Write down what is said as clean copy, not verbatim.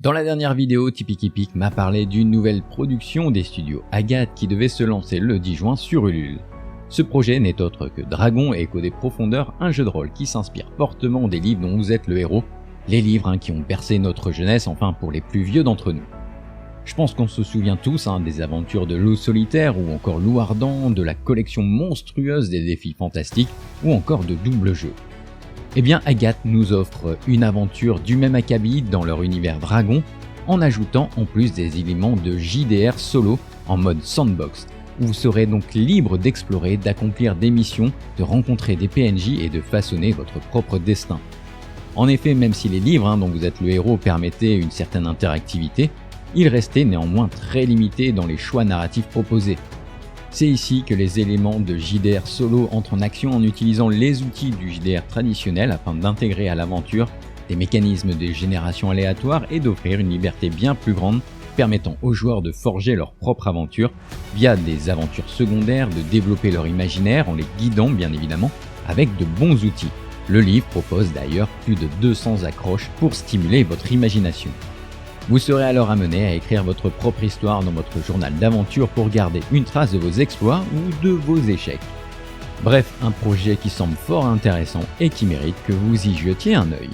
Dans la dernière vidéo, TipeeKeePic m'a parlé d'une nouvelle production des studios Agathe qui devait se lancer le 10 juin sur Ulule. Ce projet n'est autre que Dragon Écho des Profondeurs, un jeu de rôle qui s'inspire fortement des livres dont vous êtes le héros, les livres qui ont bercé notre jeunesse, enfin pour les plus vieux d'entre nous. Je pense qu'on se souvient tous des aventures de Loup Solitaire ou encore Loup Ardent, de la collection monstrueuse des défis fantastiques ou encore de Double Jeu. Eh bien Agathe nous offre une aventure du même acabit dans leur univers dragon, en ajoutant en plus des éléments de JDR solo en mode sandbox, où vous serez donc libre d'explorer, d'accomplir des missions, de rencontrer des PNJ et de façonner votre propre destin. En effet, même si les livres dont vous êtes le héros permettaient une certaine interactivité, ils restaient néanmoins très limités dans les choix narratifs proposés. C'est ici que les éléments de JDR solo entrent en action en utilisant les outils du JDR traditionnel afin d'intégrer à l'aventure des mécanismes de génération aléatoire et d'offrir une liberté bien plus grande permettant aux joueurs de forger leur propre aventure via des aventures secondaires, de développer leur imaginaire en les guidant bien évidemment avec de bons outils. Le livre propose d'ailleurs plus de 200 accroches pour stimuler votre imagination. Vous serez alors amené à écrire votre propre histoire dans votre journal d'aventure pour garder une trace de vos exploits ou de vos échecs. Bref, un projet qui semble fort intéressant et qui mérite que vous y jetiez un œil.